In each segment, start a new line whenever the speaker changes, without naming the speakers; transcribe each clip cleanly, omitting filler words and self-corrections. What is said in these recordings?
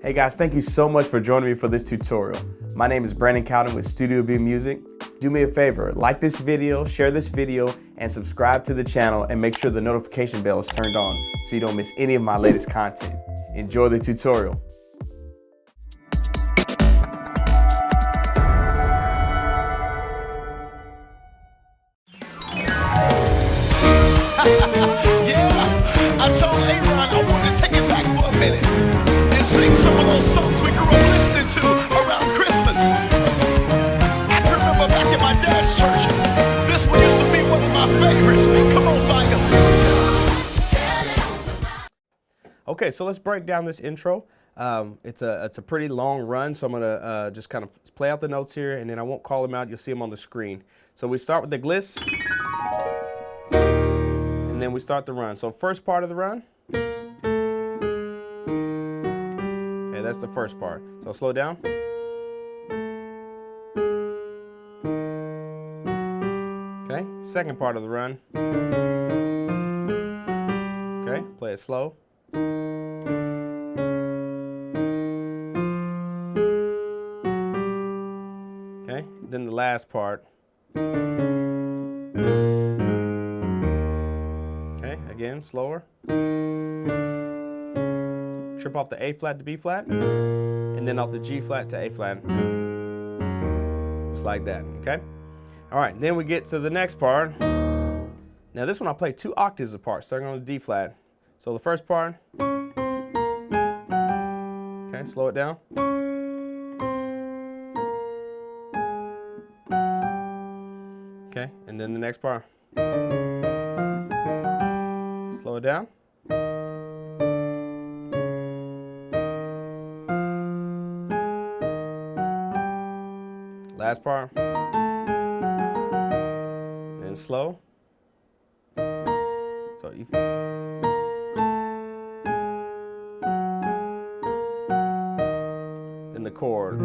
Hey guys, thank you so much for joining me for this tutorial. My name is Brandon Cowden with Studio B Music. Do me a favor, like this video, share this video, and subscribe to the channel and make sure the notification bell is turned on so you don't miss any of my latest content. Enjoy the tutorial.
Yeah, I told Aaron I wanted to take it back for a minute and sing some of those songs we grew up listening to around Christmas. I can remember back in my dad's church, this one used to be one of my favorites. Come on, Fire.
Okay, so let's break down this intro. It's a pretty long run, so I'm gonna just kind of play out the notes here, and then I won't call them out. You'll see them on the screen. So we start with the gliss, and then we start the run. So first part of the run. Okay, that's the first part. So slow down. Okay, second part of the run. Okay, play it slow. Okay, then the last part. Okay, again, slower. Trip off the A flat to B flat, and then off the G flat to A flat. Just like that, okay? All right, then we get to the next part. Now this one I play 2 octaves apart, starting on the D flat. So the first part, okay, slow it down. Okay, and then the next part. Slow it down. Last part. Then slow. So you. Then the chord.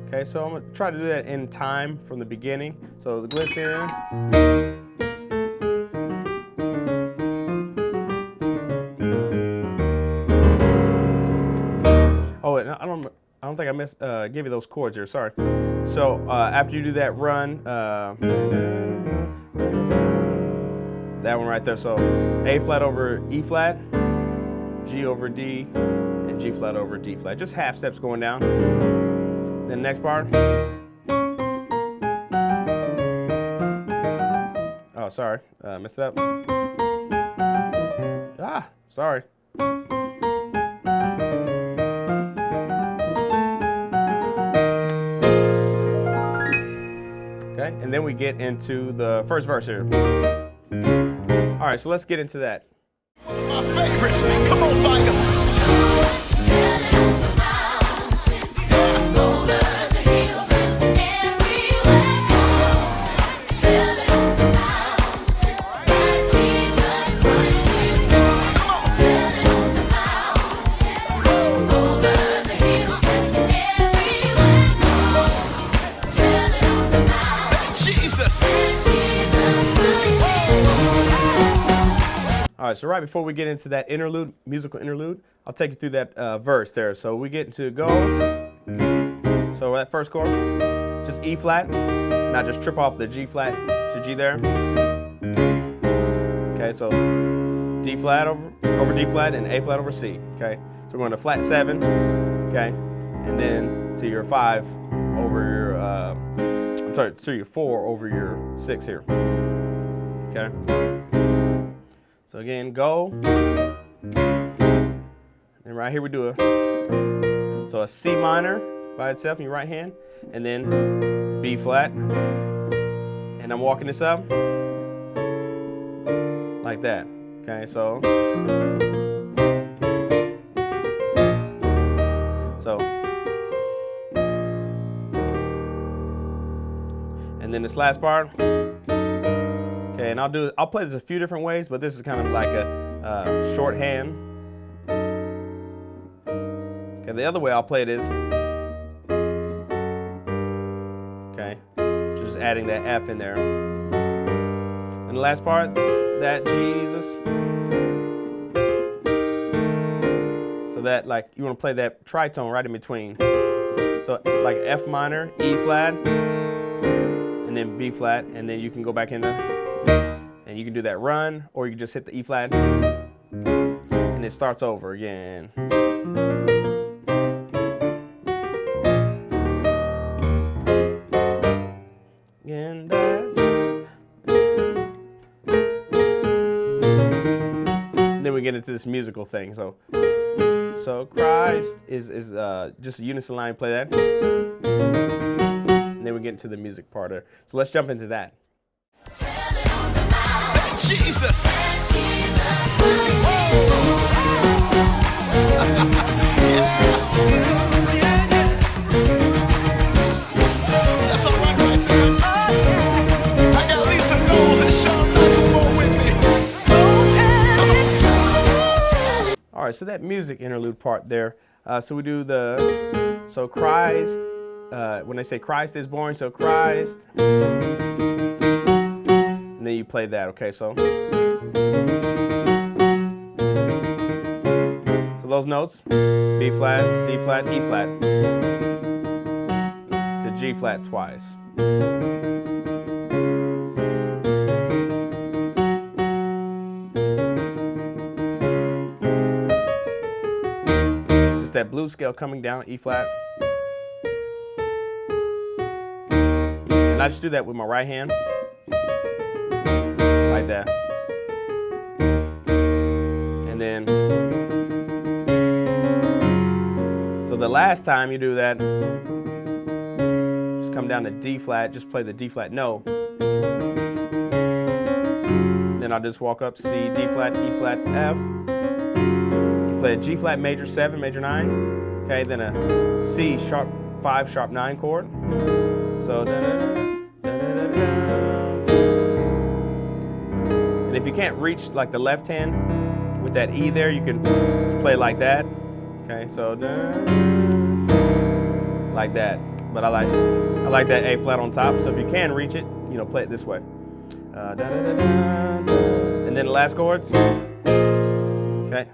Okay, so I'm gonna try to do that in time from the beginning. So the gliss here. Oh, and I don't think I gave you those chords here. Sorry. So after you do that run, that one right there. So A flat over E flat, G over D, and G flat over D flat. Just half steps going down. Then the next part. Oh, sorry, messed it up. Ah, sorry. Okay, and then we get into the first verse here. All right, so let's get into that.
One of my favorites. Come on, Fire.
All right, so right before we get into that interlude, musical interlude, I'll take you through that verse there. So we get into go. So that first chord, just E flat, and I just trip off the G flat to G there. Okay, so D flat over D flat and A flat over C. Okay, so we're going to flat 7. Okay, and then to your 5 over your, to your 4 over your 6 here. Okay. So again, go, and right here we do a C minor by itself in your right hand, and then B flat, and I'm walking this up like that. Okay, so and then this last part. Okay, and I'll play this a few different ways, but this is kind of like a shorthand. Okay, the other way I'll play it is, okay, just adding that F in there. And the last part, that Jesus. So that, like, you want to play that tritone right in between. So like F minor, E flat, and then B flat, and then you can go back into, and you can do that run, or you can just hit the E flat, and it starts over again. And then we get into this musical thing. So Christ is just a unison line. Play that, and then we get into the music part there. So let's jump into that.
Jesus. That's all right there. I got Lisa Knowles and Sean Michael with me.
All right, so that music interlude part there. So we do so Christ, when they say Christ is born, so Christ, and then you play that, okay? So those notes, B flat, D flat, E flat, to G flat twice. That blues scale coming down, E flat. And I just do that with my right hand, like that. And then, so the last time you do that, just come down to D flat, just play the D flat no. Then I'll just walk up C, D flat, E flat, F. Play a G flat major 7, major 9, okay, then a C sharp 5, sharp 9 chord. So and if you can't reach like the left hand with that E there, you can just play like that. Okay, so like that. But I like that A flat on top. So if you can reach it, you know, play it this way. And then the last chords. Okay.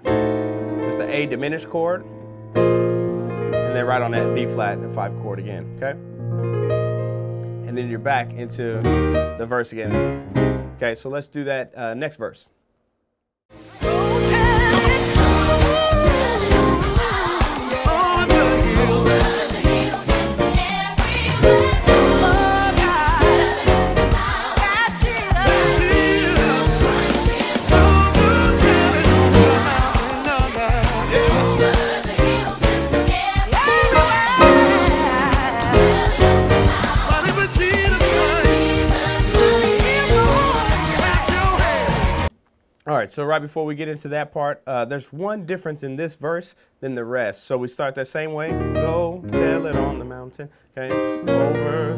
It's the A diminished chord, and then right on that B flat and 5 chord again, okay? And then you're back into the verse again. Okay, so let's do that next verse. All right, so right before we get into that part, there's one difference in this verse than the rest. So we start that same way. Go tell it on the mountain, okay, over.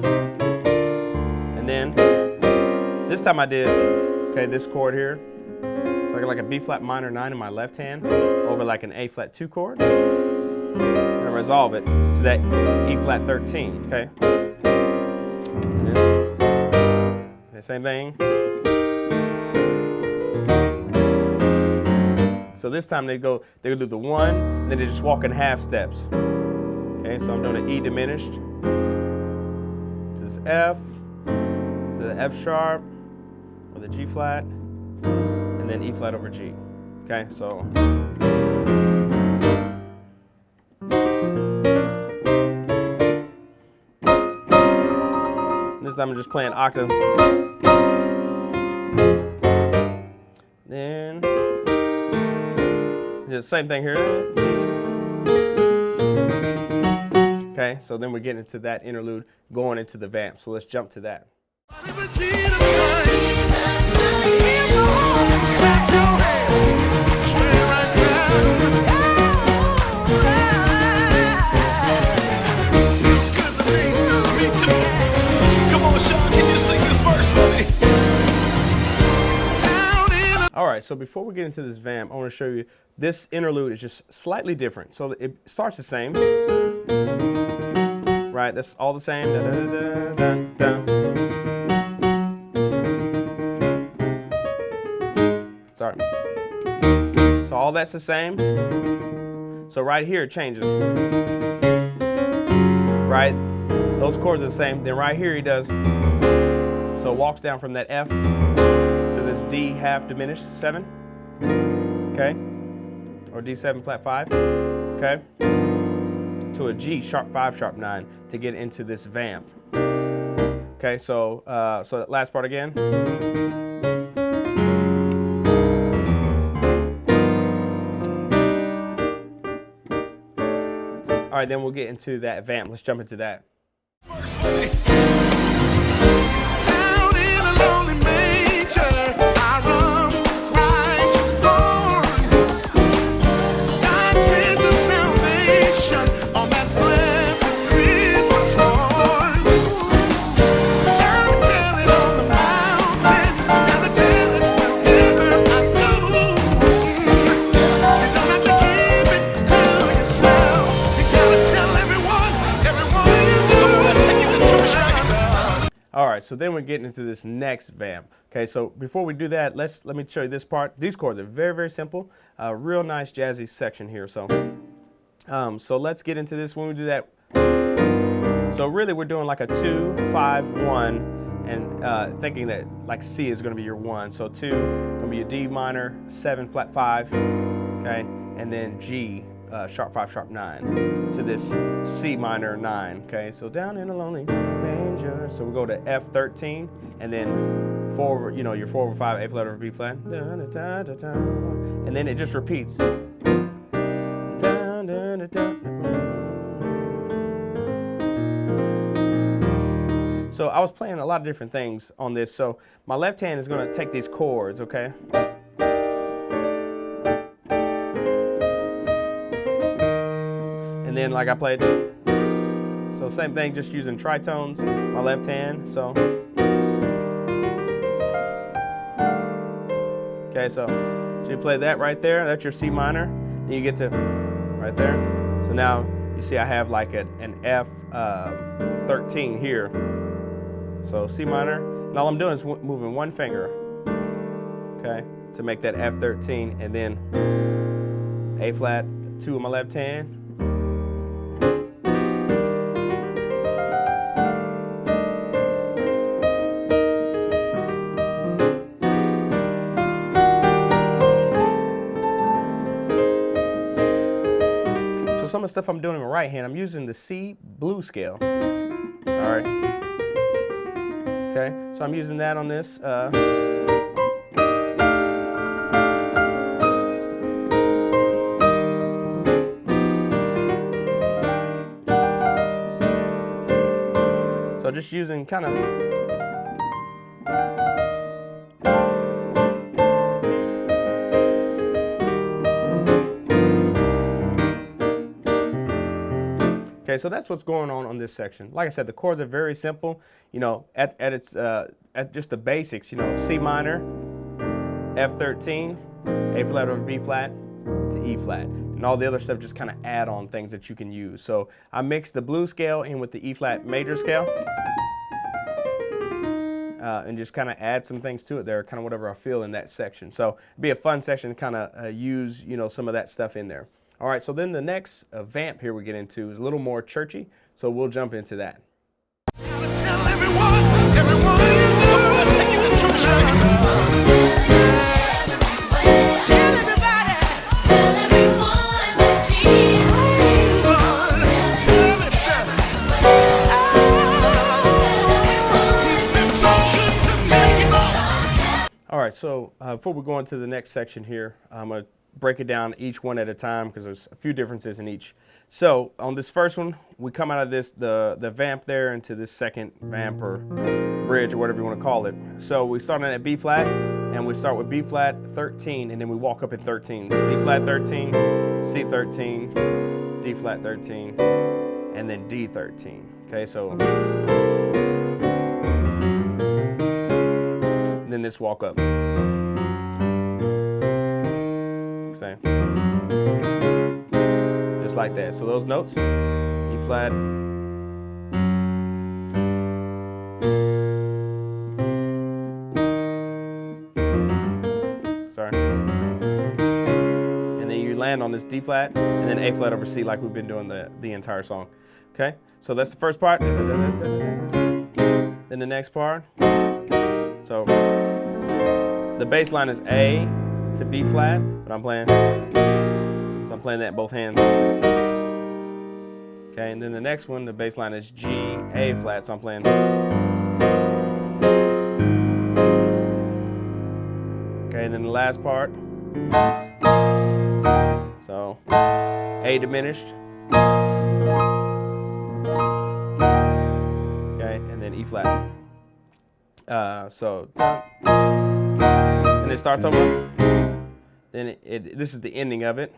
And then this time I did, okay, this chord here. So I got like a B flat minor 9 in my left hand over like an A flat 2 chord. And I resolve it to that E flat 13, okay? And then the same thing. So this time they go do the 1, and then they just walk in half steps. Okay, so I'm doing an E diminished to this F, to the F sharp, or the G flat, and then E flat over G. Okay, so. This time I'm just playing octave. Then. Same thing here. Okay, so then we're getting into that interlude, going into the vamp. So let's jump to that.
Come on, Sean, can you sing this verse for me?
All right, so before we get into this vamp, I want to show you this interlude is just slightly different. So it starts the same, right? That's all the same. Da, da, da, da, da. Sorry. So all that's the same. So right here it changes. Right? Those chords are the same. Then right here he does. So it walks down from that F to this D half diminished 7. Okay? Or D7 flat 5. Okay? To a G sharp 5 sharp 9 to get into this vamp. Okay, so that last part again. All right, then we'll get into that vamp. Let's jump into that.
Down in a lonely manger, I run, Christ was born. God sent the salvation on that blessed Christmas morn. Gotta tell it on the mountain, gotta tell it wherever I go. You don't have to keep it to yourself. You gotta tell everyone you know. Let's take it to church now.
All right, so then we're getting into this next vamp. Okay, so before we do that, let me show you this part. These chords are very, very simple. Real nice jazzy section here. So let's get into this when we do that. So really we're doing like a 2, 5, 1, and thinking that like C is gonna be your 1. So 2 gonna be a D minor, 7 flat 5, okay, and then G sharp 5 sharp 9 to this C minor 9. Okay, so down in a lonely manger. So we go to F13 and then 4, your 4 over 5 A flat over B flat, and then it just repeats. So I was playing a lot of different things on this. So my left hand is going to take these chords, okay? And then like I played, so same thing, just using tritones, my left hand, so. Okay, so you play that right there, that's your C minor, then you get to right there. So now you see I have like an F13 here. So C minor, and all I'm doing is moving one finger, okay, to make that F13, and then A flat, 2 on my left hand. So some of the stuff I'm doing in my right hand, I'm using the C blues scale, all right. Okay, so I'm using that on this. So just using kind of. Okay, so that's what's going on this section. Like I said, the chords are very simple. At just the basics. C minor, F13, A flat over B flat to E flat, and all the other stuff just kind of add on things that you can use. So I mix the blues scale in with the E flat major scale, and just kind of add some things to it there, kind of whatever I feel in that section. So it'd be a fun section to kind of use some of that stuff in there. All right, so then the next vamp here we get into is a little more churchy, so we'll jump into that.
Tell everyone you know. Let's take it to church now. Tell everybody.
Tell everyone that Jesus.
Tell it down. He's been so good to me.
All right, so before we go into the next section here, I'm going to break it down each one at a time because there's a few differences in each. So on this first one, we come out of the vamp there into this second vamp or bridge or whatever you want to call it. So we start at B flat, and we start with B flat 13, and then we walk up in 13. So B flat 13, C 13, D flat 13, and then D 13. Okay, so and then this walk up. Same. Just like that. So those notes, E flat, sorry, and then you land on this D flat, and then A flat over C like we've been doing the entire song. Okay, so that's the first part. Then the next part. So the bass line is A to B flat, but I'm playing that both hands. Okay, and then the next one, the bass line is G, A flat, so I'm playing. Okay, and then the last part. So A diminished. Okay, and then E flat. And it starts over. Then this is the ending of it.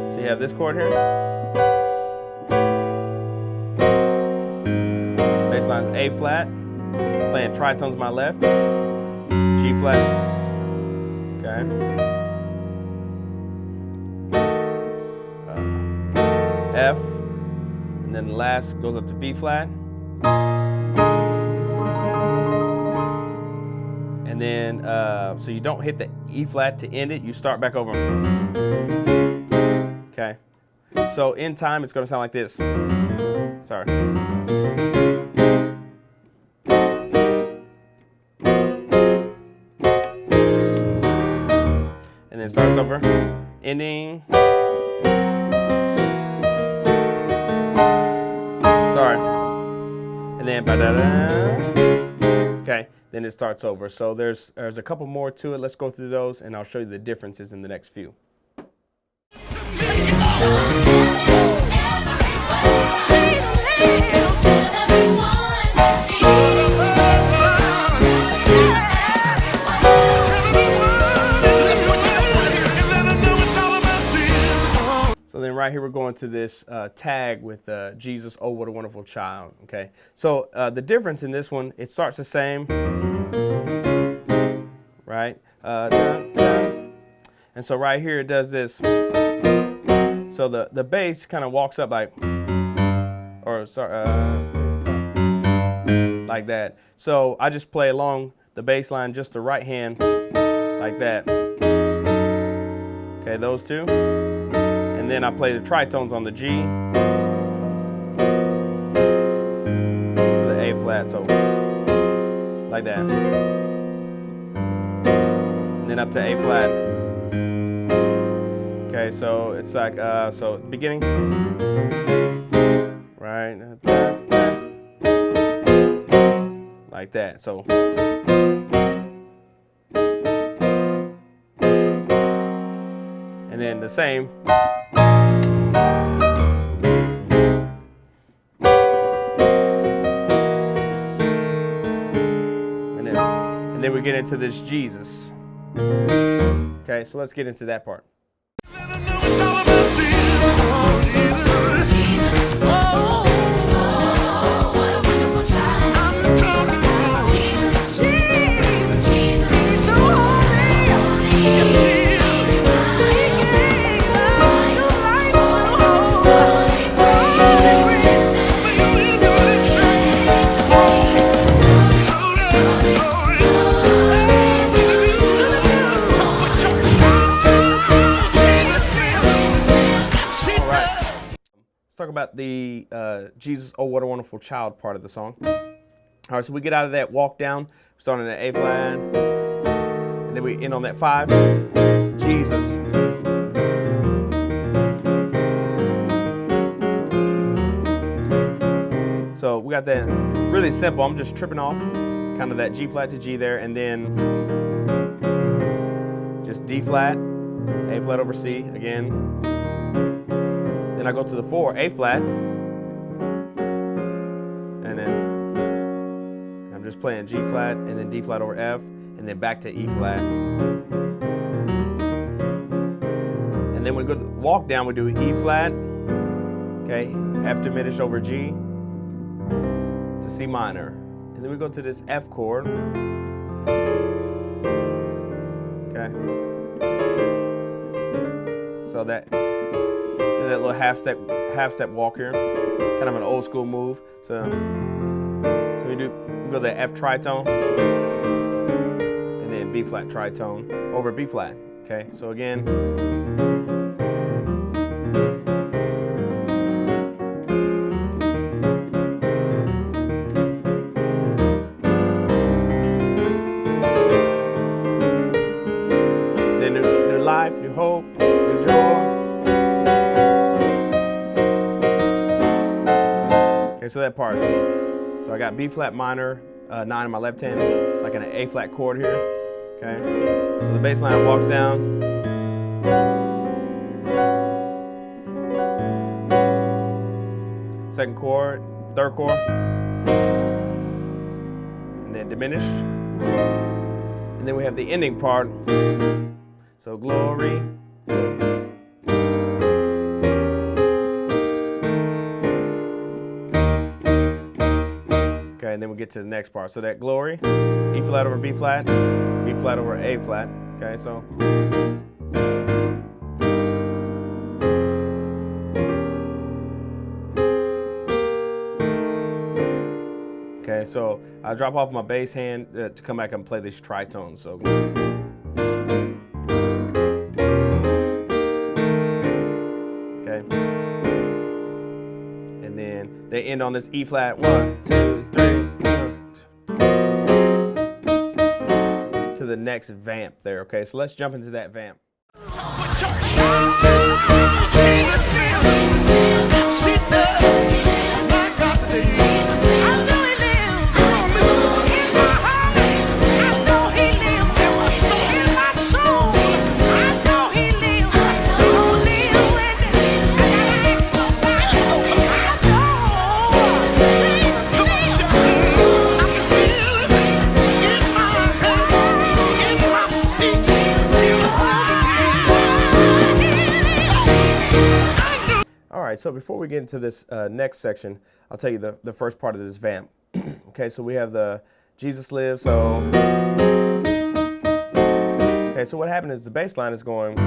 So you have this chord here. Bass line's A flat. Playing tritones to my left. G flat. Okay. F. And then the last goes up to B flat. And then, so you don't hit the E flat to end it, you start back over. Okay. So in time, it's gonna sound like this. Sorry. And then it starts over, ending. Sorry. And then ba-da-da. Okay. Then it starts over. So there's a couple more to it. Let's go through those, and I'll show you the differences in the next few. So then right here we're going to this tag with Jesus, oh what a wonderful child. Okay, so the difference in this one, it starts the same, right? And so right here it does this. So the bass kind of walks up like, or sorry, like that. So I just play along the bass line, just the right hand, like that. Okay, those two. And then I play the tritones on the G to the A flat, so like that. And then up to A flat. Okay, so it's like, so beginning, right, like that, so. And then the same. And then we get into this Jesus. Okay, so let's get into that part. Let's talk about the Jesus, oh what a wonderful child part of the song. All right, so we get out of that walk down, starting at A flat, and then we end on that 5, Jesus. So we got that really simple. I'm just tripping off kind of that G flat to G there, and then just D flat, A flat over C again. Then I go to the 4, A flat, and then I'm just playing G flat and then D flat over F, and then back to E flat. And then when we go to walk down, we do E flat, okay, F diminished over G to C minor. And then we go to this F chord, okay. So that little half step walk here, kind of an old school move. So we go to the F tritone, and then B flat tritone over B flat. Okay, so again. Then new life, new hope, new joy. Okay, so that part. So I got B flat minor 9 on my left hand, like in an A flat chord here. Okay, so the bass line walks down. Second chord, third chord, and then diminished. And then we have the ending part. So glory. Okay, and then we get to the next part. So that glory, E flat over B flat over A flat. Okay, so. Okay, so I drop off my bass hand to come back and play these tritones. So. Okay. And then they end on this E flat. 1, 2, 3. To the next vamp there. Okay, so let's jump into that vamp. So before we get into this next section, I'll tell you the first part of this vamp. Okay, so we have the Jesus Lives. So okay, so what happened is the bass line is going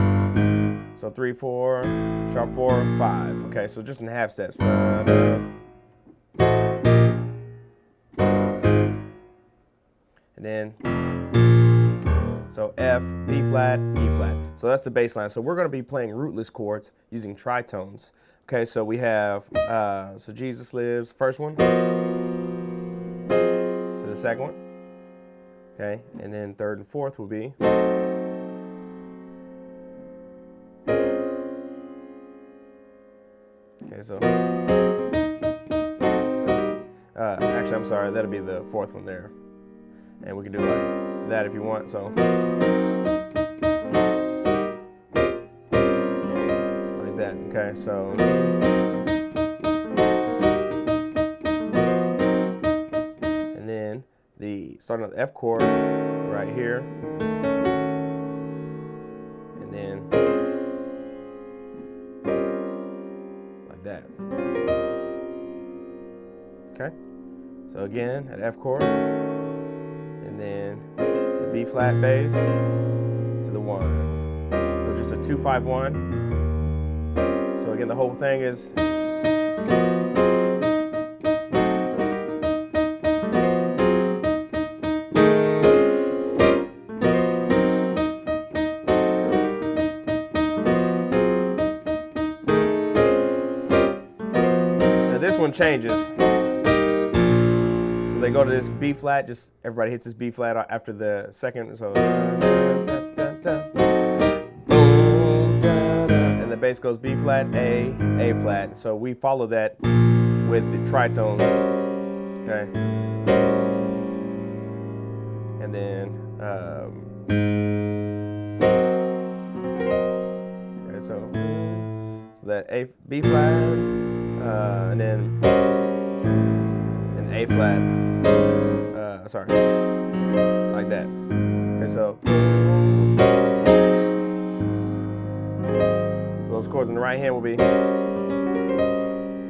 so 3 4 sharp 4 5. Okay, so just in half steps. And then so F, B flat, E flat. So that's the bass line. So we're going to be playing rootless chords using tritones. Okay, so we have, so Jesus Lives, first one, to the second one, okay, and then third and fourth will be, okay, so, actually, I'm sorry, that'll be the fourth one there, and we can do like that if you want, so. That, okay, so and then starting on the F chord right here, and then like that. Okay, so again at F chord, and then to B flat bass to the 1. So just a 2 5 1. So again, the whole thing is now this one changes. So they go to this B flat, just everybody hits this B flat after the second, so bass goes B flat, A flat. So we follow that with the tritones. Okay. And then okay, so that B flat, and then A flat. Sorry, like that. Okay, so. Those chords in the right hand will be,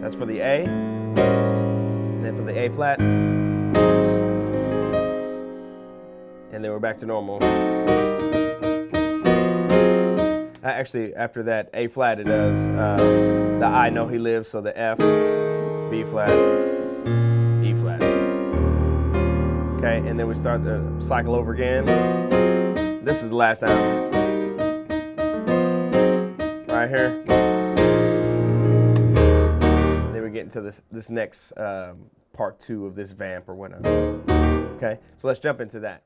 that's for the A, and then for the A flat, and then we're back to normal. Actually, after that A flat, it does the I Know He Lives, so the F, B flat, E flat. Okay, and then we start the cycle over again. This is the last time. right here. And then we get into this next part 2 of this vamp or whatnot. Okay, so let's jump into that.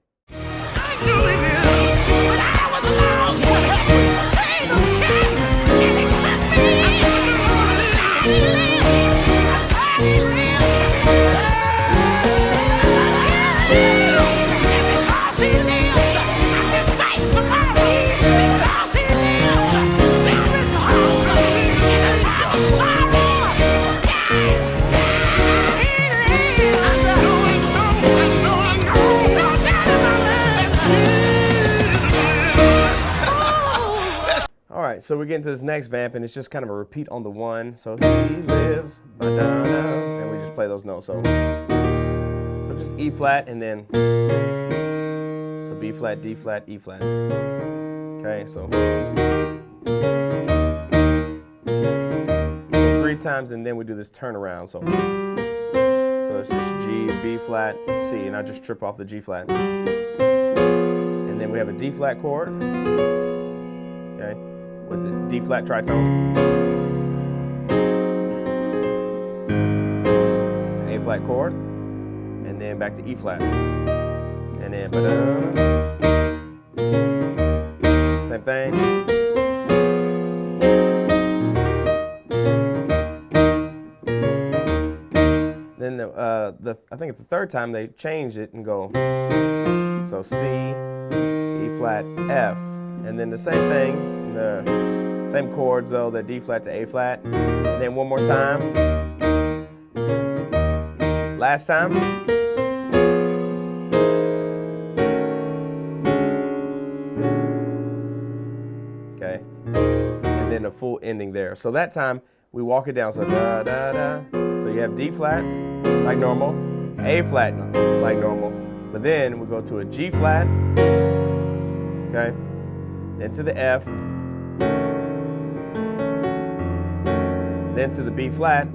So we get into this next vamp, and it's just kind of a repeat on the 1. So he lives, and we just play those notes. So just E flat, and then so B flat, D flat, E flat. Okay, so 3 times, and then we do this turnaround. So it's just G, B flat, C, and I just trip off the G flat, and then we have a D flat chord. Okay. With the D flat tritone, A flat chord, and then back to E flat, and then same thing. Then I think it's the 3rd time they changed it and go so C, E flat, F, and then the same thing. The same chords though, the D flat to A flat, and then one more time. Last time. Okay, and then a full ending there. So that time we walk it down. So da da da. So you have D flat like normal, A flat like normal, but then we go to a G flat. Okay, then to the F. Then to the B flat,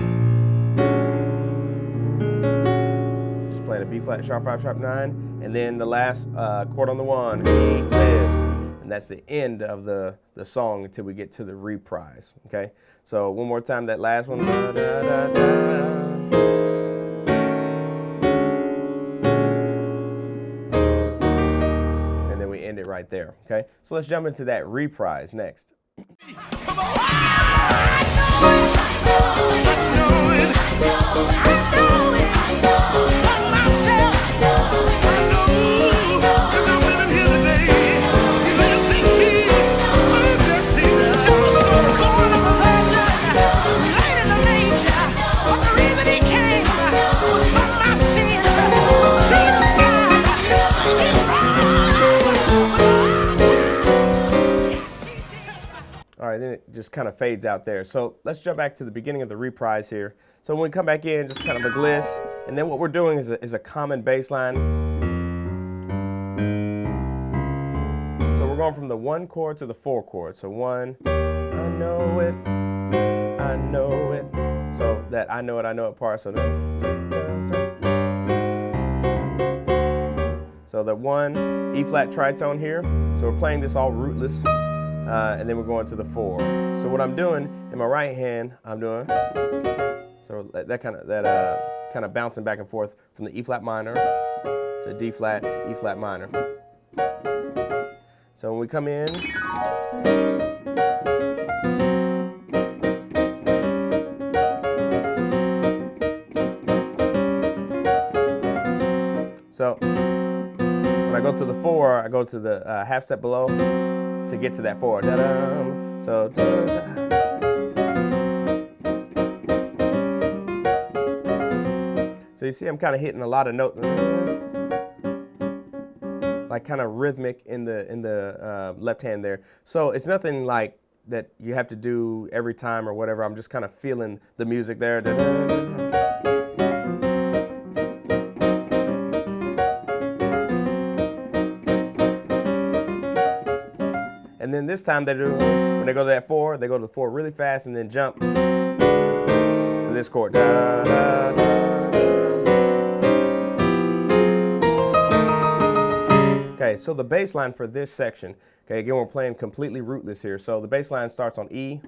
just playing a B flat, sharp 5, sharp 9, and then the last chord on the 1, he lives, and that's the end of the song until we get to the reprise. Okay, so one more time, that last one, da, da, da, da. And then we end it right there. Okay, so let's jump into that reprise next.
Come on.
All right, then it just kind of fades out there. So let's jump back to the beginning of the reprise here. So when we come back in, just kind of a gliss, and then what we're doing is a common bass line. So we're going from the 1 chord to the 4 chord. So 1, I know it, I know it. So that I know it part. So so the 1 E flat tritone here. So we're playing this all rootless. And then we're going to the 4. So what I'm doing in my right hand, I'm doing so that kind of bouncing back and forth from the E flat minor to D flat to E flat minor. So when we come in, so when I go to the 4, I go to the half step below to get to that 4. Da-dum. So you see I'm kind of hitting a lot of notes, like kind of rhythmic in the left hand there. So it's nothing like that you have to do every time or whatever. I'm just kind of feeling the music there. And then this time when they go to that 4, they go to the 4 really fast and then jump to this chord. Da, da, da, da. Okay, Okay, so the bass line for this section, okay, again, we're playing completely rootless here. So the bass line starts on E,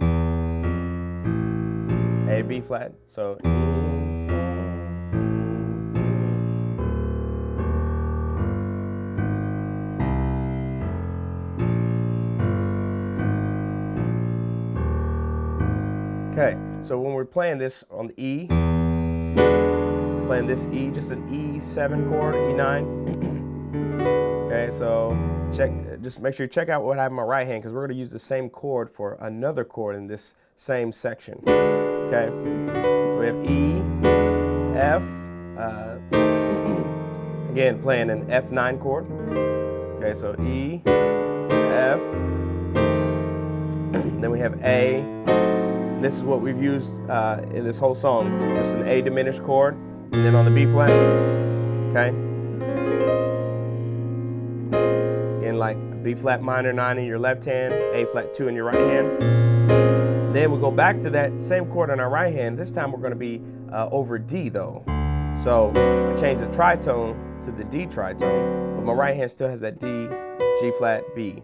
A, B flat. So E, okay, so when we're playing this on the E, playing this E, just an E7 chord, E9. Okay, so just make sure you check out what I have in my right hand, because we're going to use the same chord for another chord in this same section. Okay, so we have E, F, again playing an F9 chord. Okay, so E, F, then we have A. This is what we've used in this whole song, just an A diminished chord, and then on the B flat, okay? Again, like B flat minor 9 in your left hand, A flat 2 in your right hand. Then we go back to that same chord on our right hand. This time we're gonna be over D though. So I changed the tritone to the D tritone, but my right hand still has that D, G flat, B.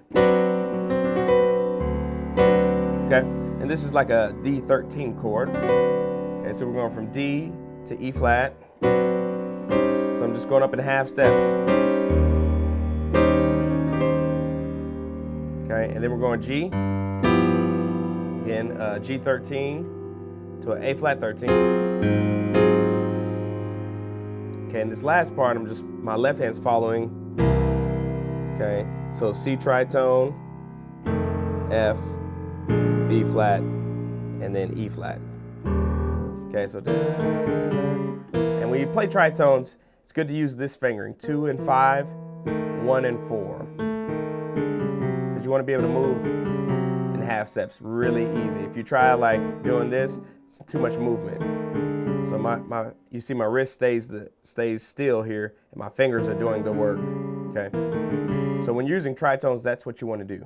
Okay? And this is like a D13 chord. Okay, so we're going from D to E flat. So I'm just going up in half steps. Okay, and then we're going G. Again, G13 to an A flat 13. Okay, and this last part, my left hand's following. Okay, so C tritone, F, B flat, and then E flat. Okay, so and when you play tritones, it's good to use this fingering, 2 and 5, 1 and 4, because you want to be able to move in half steps really easy. If you try like doing this, it's too much movement. So you see my wrist stays still here, and my fingers are doing the work. Okay, so when you're using tritones, that's what you want to do,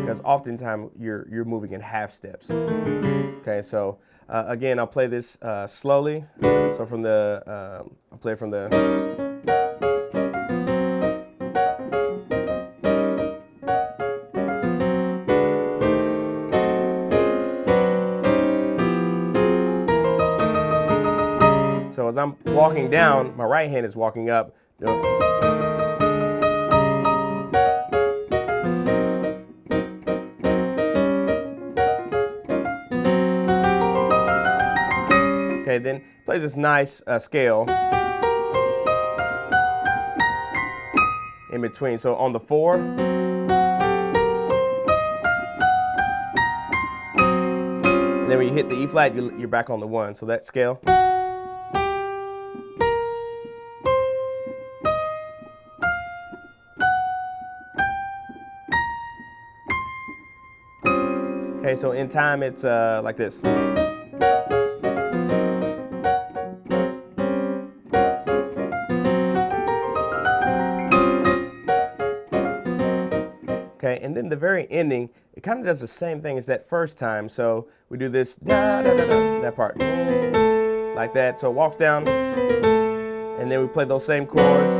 because oftentimes you're moving in half steps. Okay, so again, I'll play this slowly. So from the I'll play from the. So as I'm walking down, my right hand is walking up. Okay, then plays this nice scale in between. So on the 4, and then when you hit the E flat, you're back on the 1. So that scale. Okay, so in time it's like this. Okay, and then the very ending, it kind of does the same thing as that first time. So we do this da da da da, that part, like that. So it walks down, and then we play those same chords,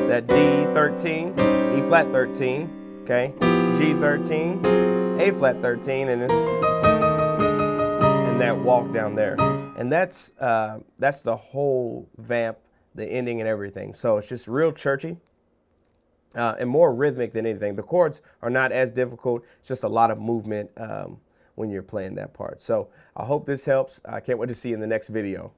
that D13, E flat 13, okay, G13, A flat 13, and that walk down there, and that's the whole vamp, the ending and everything. So it's just real churchy. And more rhythmic than anything. The chords are not as difficult. It's just a lot of movement when you're playing that part. So I hope this helps. I can't wait to see you in the next video.